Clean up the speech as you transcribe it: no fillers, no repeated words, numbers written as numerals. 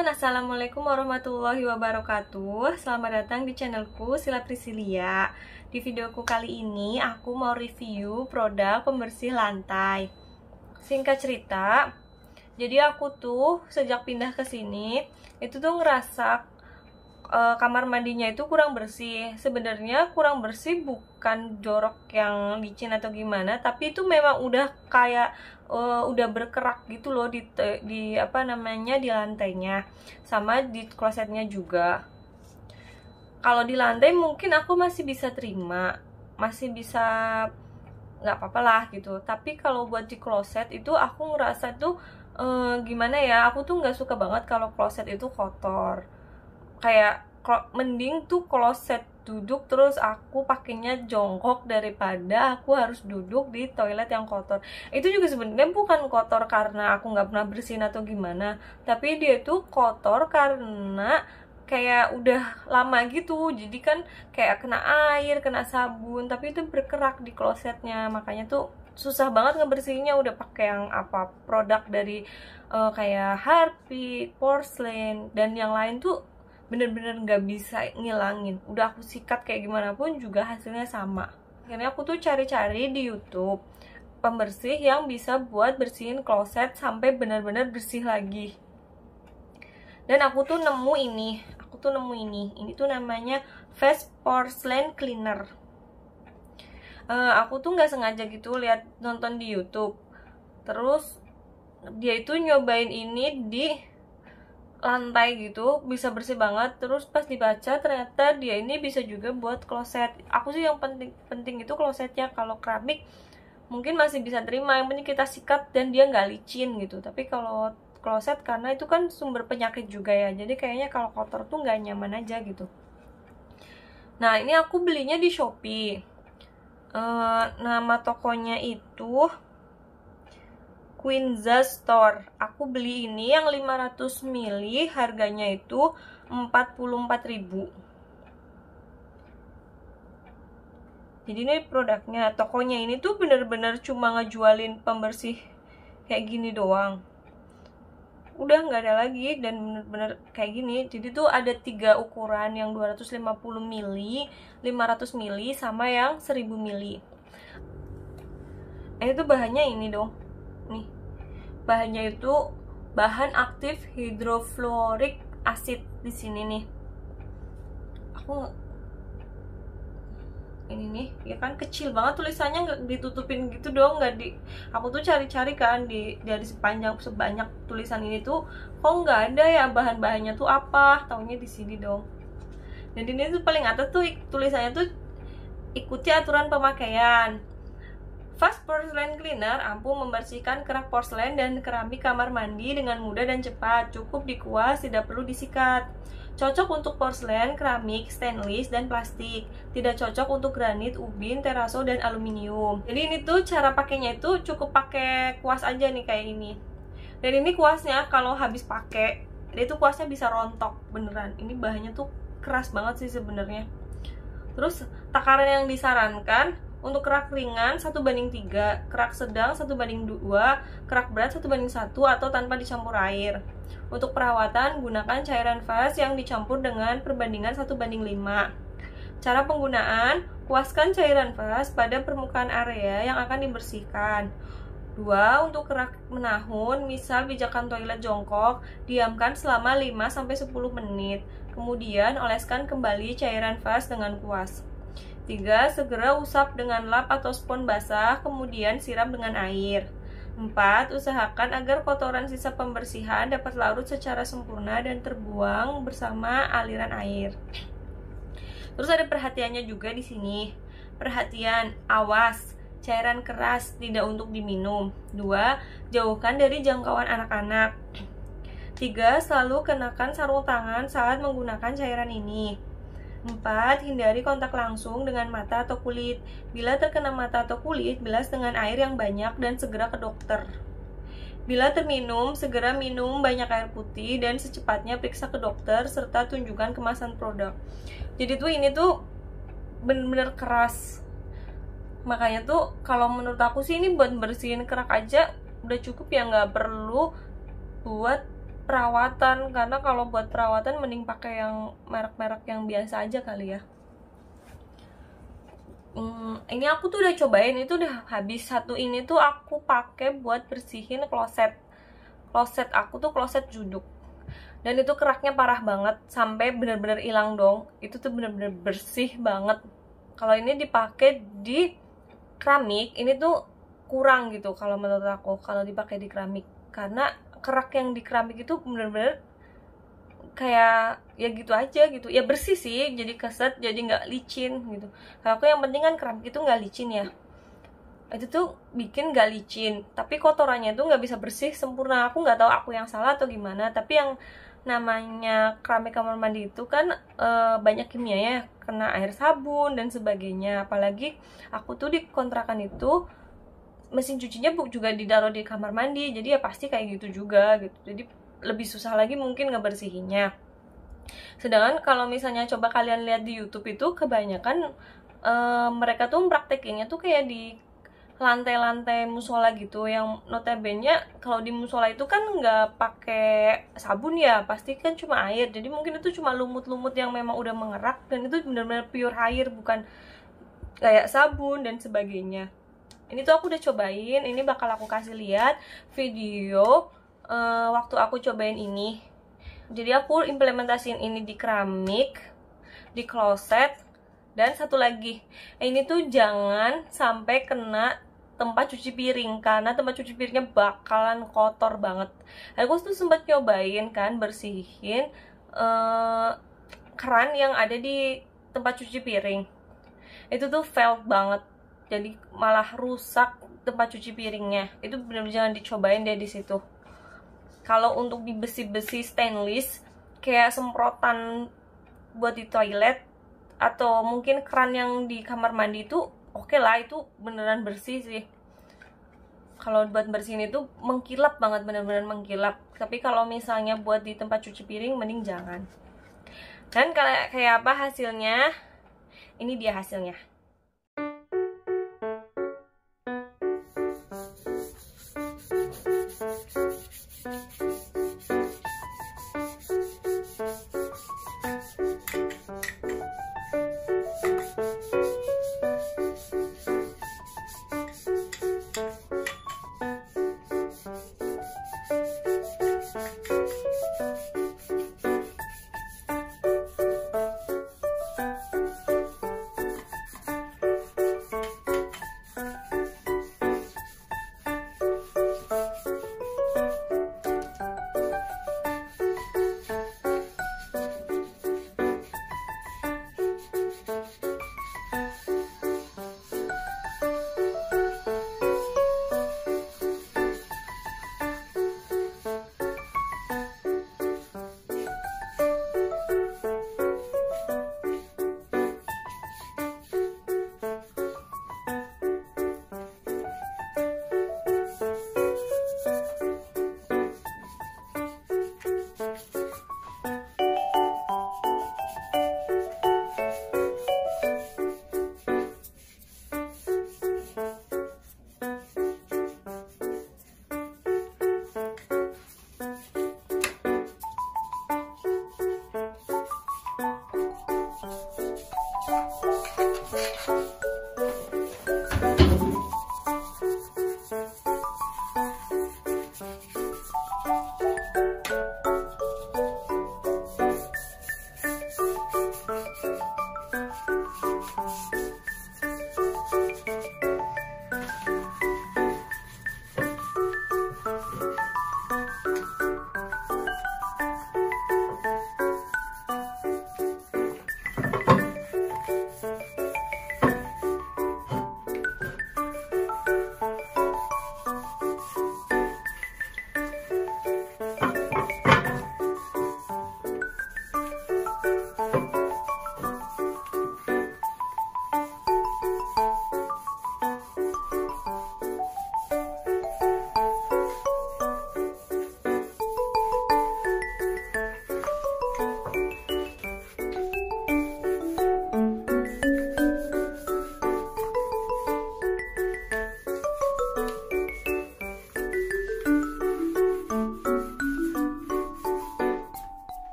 teman-teman, assalamualaikum warahmatullahi wabarakatuh. Selamat datang di channelku Sila Priscilia. Di videoku kali ini aku mau review produk pembersih lantai. Singkat cerita, jadi aku tuh sejak pindah ke sini itu tuh ngerasa kamar mandinya itu kurang bersih. Sebenarnya kurang bersih bukan jorok yang licin atau gimana, tapi itu memang udah kayak udah berkerak gitu loh di apa namanya, di lantainya, sama di klosetnya juga. Kalau di lantai mungkin aku masih bisa terima, masih bisa, nggak apa-apa lah gitu. Tapi kalau buat di kloset itu aku ngerasa tuh gimana ya, aku tuh nggak suka banget kalau kloset itu kotor. Kayak mending tuh kloset duduk terus aku pakainya jongkok daripada aku harus duduk di toilet yang kotor. Itu juga sebenarnya bukan kotor karena aku nggak pernah bersihin atau gimana, tapi dia tuh kotor karena kayak udah lama gitu. Jadi kan kayak kena air, kena sabun, tapi itu berkerak di klosetnya. Makanya tuh susah banget ngebersihinnya. Udah pakai yang apa, produk dari kayak Harpic, Porcelain, dan yang lain tuh bener-bener nggak bisa ngilangin. Udah aku sikat kayak gimana pun juga hasilnya sama. Akhirnya aku tuh cari-cari di YouTube pembersih yang bisa buat bersihin kloset sampai bener-bener bersih lagi. Dan aku tuh nemu ini. Ini tuh namanya Fast Porcelain Cleaner. Aku tuh nggak sengaja gitu lihat nonton di YouTube. Terus dia itu nyobain ini di lantai gitu, bisa bersih banget. Terus pas dibaca ternyata dia ini bisa juga buat kloset. Aku sih yang penting itu klosetnya. Kalau keramik mungkin masih bisa terima, yang penting kita sikat dan dia nggak licin gitu. Tapi kalau kloset, karena itu kan sumber penyakit juga ya, jadi kayaknya kalau kotor tuh nggak nyaman aja gitu. Nah, ini aku belinya di Shopee. Nama tokonya itu Quinza Store. Aku beli ini yang 500 ml, harganya itu 44.000. Jadi ini produknya. Tokonya ini tuh bener-bener cuma ngejualin pembersih kayak gini doang. Udah nggak ada lagi, dan bener-bener kayak gini. Jadi tuh ada 3 ukuran, yang 250 ml, 500 ml, sama yang 1000 ml. Ini tuh bahannya ini dong. Nih, bahannya itu bahan aktif hidrofluorik acid di sini nih. Aku ini nih, ya kan kecil banget tulisannya, nggak ditutupin gitu dong, nggak di. Aku tuh cari-cari kan dari sebanyak tulisan ini tuh kok nggak ada ya bahan-bahannya tuh apa. Taunya di sini dong. Dan ini tuh paling atas tuh tulisannya tuh ikuti aturan pemakaian. Fast Porcelain Cleaner ampuh membersihkan kerak porselen dan keramik kamar mandi dengan mudah dan cepat. Cukup dikuas, tidak perlu disikat. Cocok untuk porselen, keramik, stainless, dan plastik. Tidak cocok untuk granit, ubin, teraso, dan aluminium. Jadi ini tuh cara pakainya itu cukup pakai kuas aja nih kayak ini. Dan ini kuasnya kalau habis pakai, dia tuh kuasnya bisa rontok beneran. Ini bahannya tuh keras banget sih sebenarnya. Terus takaran yang disarankan untuk kerak ringan 1:3, kerak sedang 1:2, kerak berat 1:1, atau tanpa dicampur air. Untuk perawatan, gunakan cairan fast yang dicampur dengan perbandingan 1:5. Cara penggunaan, kuaskan cairan fast pada permukaan area yang akan dibersihkan. 2. Untuk kerak menahun, misal pijakan toilet jongkok, diamkan selama 5-10 menit. Kemudian oleskan kembali cairan fast dengan kuas. 3. Segera usap dengan lap atau spons basah, kemudian siram dengan air. 4. Usahakan agar kotoran sisa pembersihan dapat larut secara sempurna dan terbuang bersama aliran air. Terus ada perhatiannya juga di sini. Perhatian, awas, cairan keras tidak untuk diminum. 2. Jauhkan dari jangkauan anak-anak. 3. Selalu kenakan sarung tangan saat menggunakan cairan ini. 4. Hindari kontak langsung dengan mata atau kulit. Bila terkena mata atau kulit, bilas dengan air yang banyak dan segera ke dokter. Bila terminum, segera minum banyak air putih dan secepatnya periksa ke dokter serta tunjukkan kemasan produk. Jadi tuh ini tuh bener-bener keras. Makanya tuh kalau menurut aku sih ini buat bersihin kerak aja udah cukup ya, nggak perlu buat perawatan, karena kalau buat perawatan mending pakai yang merek-merek yang biasa aja kali ya. Ini aku tuh udah cobain, itu udah habis. Satu ini tuh aku pakai buat bersihin kloset aku tuh kloset juduk, dan itu keraknya parah banget sampai bener-bener hilang dong. Itu tuh bener-bener bersih banget. Kalau ini dipakai di keramik ini tuh kurang gitu kalau menurut aku, kalau dipakai di keramik, karena kerak yang di keramik itu bener-bener kayak ya gitu aja gitu ya, bersih sih, jadi keset, jadi nggak licin gitu. Kalau aku yang penting kan keramik itu nggak licin ya, itu tuh bikin nggak licin tapi kotorannya tuh nggak bisa bersih sempurna. Aku nggak tahu aku yang salah atau gimana, tapi yang namanya keramik kamar mandi itu kan banyak kimianya, kena air sabun dan sebagainya. Apalagi aku tuh di kontrakan itu mesin cucinya juga ditaruh di kamar mandi, jadi ya pasti kayak gitu juga gitu, jadi lebih susah lagi mungkin ngebersihinnya. Sedangkan kalau misalnya coba kalian lihat di YouTube itu kebanyakan mereka tuh praktekinnya tuh kayak di lantai-lantai musola gitu, yang notabene kalau di musola itu kan nggak pakai sabun ya, pasti kan cuma air, jadi mungkin itu cuma lumut-lumut yang memang udah mengerak, dan itu benar-benar pure air, bukan kayak sabun dan sebagainya. Ini tuh aku udah cobain, ini bakal aku kasih lihat video waktu aku cobain ini. Jadi aku implementasiin ini di keramik, di kloset, dan satu lagi, ini tuh jangan sampai kena tempat cuci piring, karena tempat cuci piringnya bakalan kotor banget. Aku tuh sempat nyobain kan bersihin keran yang ada di tempat cuci piring, itu tuh failed banget, jadi malah rusak tempat cuci piringnya. Itu benar-benar jangan dicobain deh di situ. Kalau untuk di besi-besi stainless kayak semprotan buat di toilet atau mungkin keran yang di kamar mandi itu oke lah, itu beneran bersih sih. Kalau buat bersihin itu mengkilap banget, bener-bener mengkilap. Tapi kalau misalnya buat di tempat cuci piring mending jangan. Dan kayak apa hasilnya? Ini dia hasilnya.